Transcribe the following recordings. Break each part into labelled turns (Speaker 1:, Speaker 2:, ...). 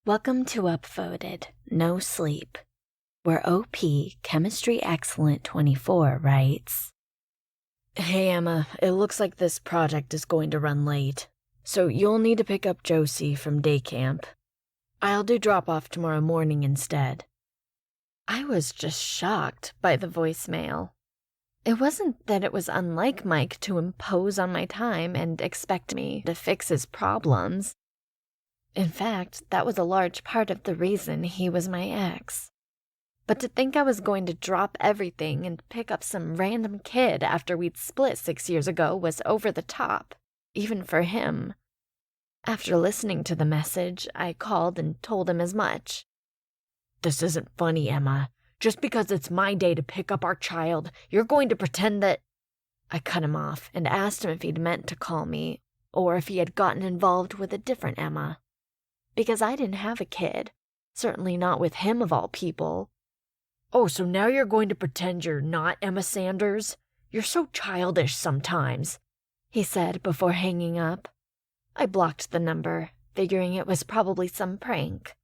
Speaker 1: Welcome to Upvoted, NoSleep, where OP ChemistryExcellent24 writes, Hey Emma, it looks like this project is going to run late, so you'll need to pick up Josie from day camp. I'll do drop-off tomorrow morning instead. I was just shocked by the voicemail. It wasn't that it was unlike Mike to impose on my time and expect me to fix his problems. In fact, that was a large part of the reason he was my ex. But to think I was going to drop everything and pick up some random kid after we'd split 6 years ago was over the top, even for him. After listening to the message, I called and told him as much.
Speaker 2: This isn't funny, Emma. Just because it's my day to pick up our child, you're going to pretend that...
Speaker 1: I cut him off and asked him if he'd meant to call me, or if he had gotten involved with a different Emma. Because I didn't have a kid, certainly not with him of all people.
Speaker 2: Oh, so now you're going to pretend you're not Emma Sanders? You're so childish sometimes,
Speaker 1: he said before hanging up. I blocked the number, figuring it was probably some prank.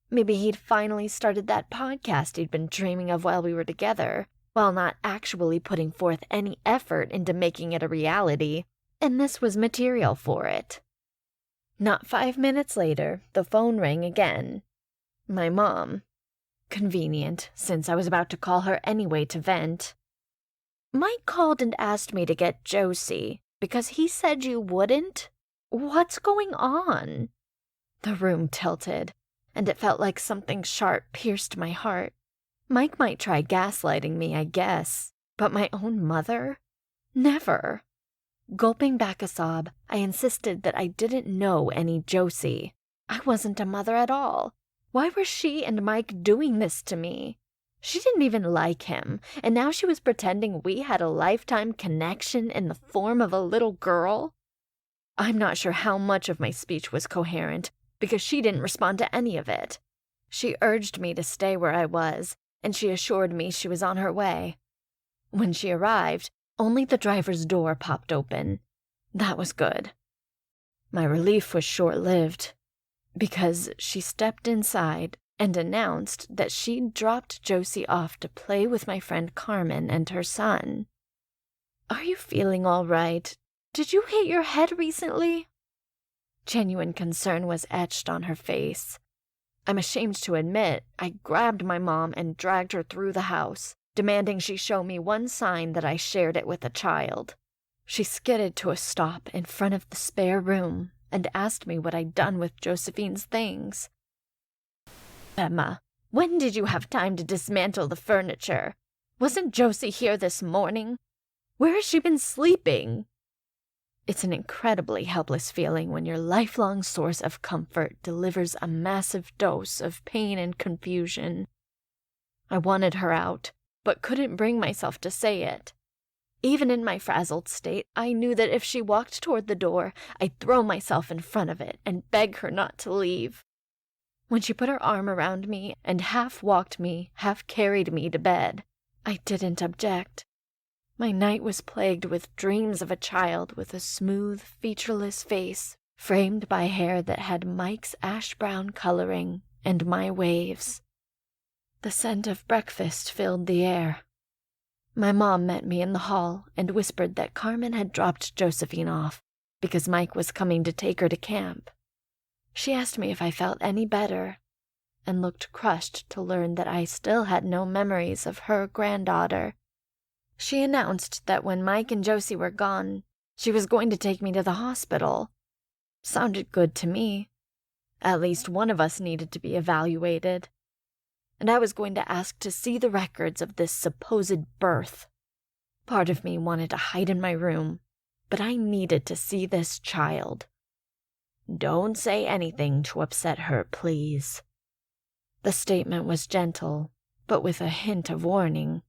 Speaker 1: Maybe he'd finally started that podcast he'd been dreaming of while we were together, while not actually putting forth any effort into making it a reality, and this was material for it. Not 5 minutes later, the phone rang again. My mom. Convenient, since I was about to call her anyway to vent. Mike called and asked me to get Josie, because he said you wouldn't? What's going on? The room tilted, and it felt like something sharp pierced my heart. Mike might try gaslighting me, I guess, but my own mother? Never. Gulping back a sob, I insisted that I didn't know any Josie. I wasn't a mother at all. Why were she and Mike doing this to me? She didn't even like him, and now she was pretending we had a lifetime connection in the form of a little girl? I'm not sure how much of my speech was coherent, because she didn't respond to any of it. She urged me to stay where I was, and she assured me she was on her way. When she arrived, only the driver's door popped open. That was good. My relief was short-lived, because she stepped inside and announced that she'd dropped Josie off to play with my friend Carmen and her son. Are you feeling all right? Did you hit your head recently? Genuine concern was etched on her face. I'm ashamed to admit I grabbed my mom and dragged her through the house, demanding she show me one sign that I shared it with a child. She skidded to a stop in front of the spare room and asked me what I'd done with Josephine's things. Emma, when did you have time to dismantle the furniture? Wasn't Josie here this morning? Where has she been sleeping? It's an incredibly helpless feeling when your lifelong source of comfort delivers a massive dose of pain and confusion. I wanted her out, but couldn't bring myself to say it. Even in my frazzled state, I knew that if she walked toward the door, I'd throw myself in front of it and beg her not to leave. When she put her arm around me and half walked me, half carried me to bed, I didn't object. My night was plagued with dreams of a child with a smooth, featureless face, framed by hair that had Mike's ash-brown coloring and my waves. The scent of breakfast filled the air. My mom met me in the hall and whispered that Carmen had dropped Josephine off because Mike was coming to take her to camp. She asked me if I felt any better and looked crushed to learn that I still had no memories of her granddaughter. She announced that when Mike and Josie were gone, she was going to take me to the hospital. Sounded good to me. At least one of us needed to be evaluated. And I was going to ask to see the records of this supposed birth. Part of me wanted to hide in my room, but I needed to see this child. Don't say anything to upset her, please. The statement was gentle, but with a hint of warning,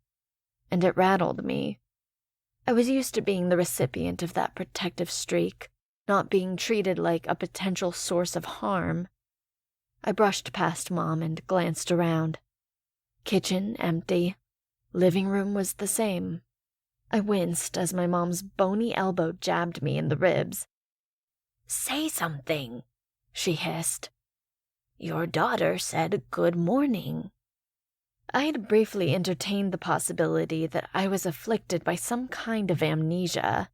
Speaker 1: and it rattled me. I was used to being the recipient of that protective streak, not being treated like a potential source of harm. I brushed past Mom and glanced around. Kitchen empty. Living room was the same. I winced as my mom's bony elbow jabbed me in the ribs. Say something, she hissed. Your daughter said good morning." I had briefly entertained the possibility that I was afflicted by some kind of amnesia,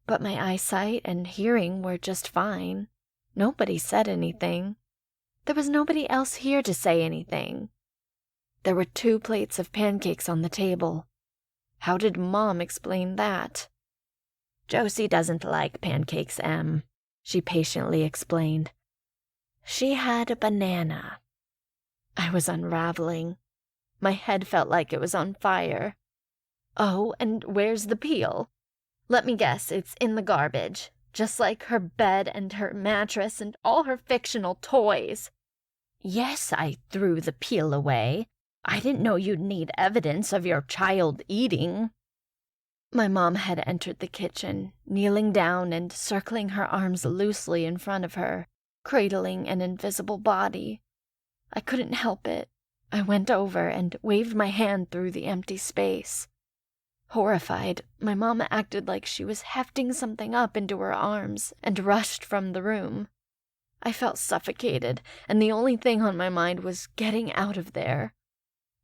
Speaker 1: but my eyesight and hearing were just fine. Nobody said anything. There was nobody else here to say anything. There were 2 plates of pancakes on the table. How did Mom explain that? "Josie doesn't like pancakes, Em," she patiently explained. "She had a banana." I was unraveling. My head felt like it was on fire. "Oh, and where's the peel?" "Let me guess, it's in the garbage, just like her bed and her mattress and all her fictional toys." "Yes, I threw the peel away. I didn't know you'd need evidence of your child eating." My mom had entered the kitchen, kneeling down and circling her arms loosely in front of her, cradling an invisible body. I couldn't help it. I went over and waved my hand through the empty space. Horrified, my mom acted like she was hefting something up into her arms and rushed from the room. I felt suffocated, and the only thing on my mind was getting out of there.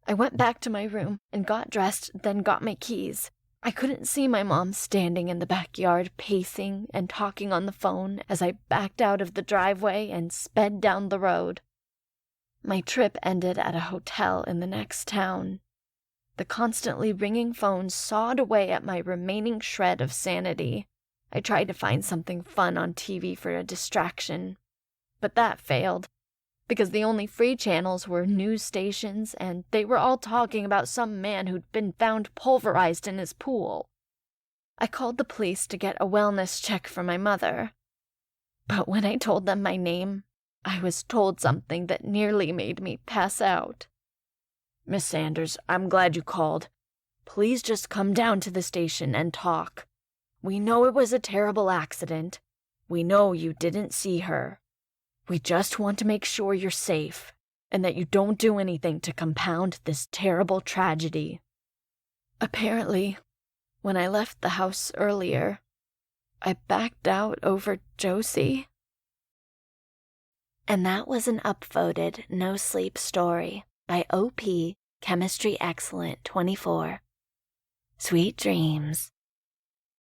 Speaker 1: I went back to my room and got dressed, then got my keys. I couldn't see my mom standing in the backyard pacing and talking on the phone as I backed out of the driveway and sped down the road. My trip ended at a hotel in the next town. The constantly ringing phone sawed away at my remaining shred of sanity. I tried to find something fun on TV for a distraction, but that failed, because the only free channels were news stations, and they were all talking about some man who'd been found pulverized in his pool. I called the police to get a wellness check for my mother. But when I told them my name, I was told something that nearly made me pass out.
Speaker 2: "Miss Sanders, I'm glad you called. Please just come down to the station and talk. We know it was a terrible accident. We know you didn't see her. We just want to make sure you're safe and that you don't do anything to compound this terrible tragedy."
Speaker 1: Apparently, when I left the house earlier, I backed out over Josie. And that was an upvoted No Sleep story by OP ChemistryExcellent24. Sweet dreams.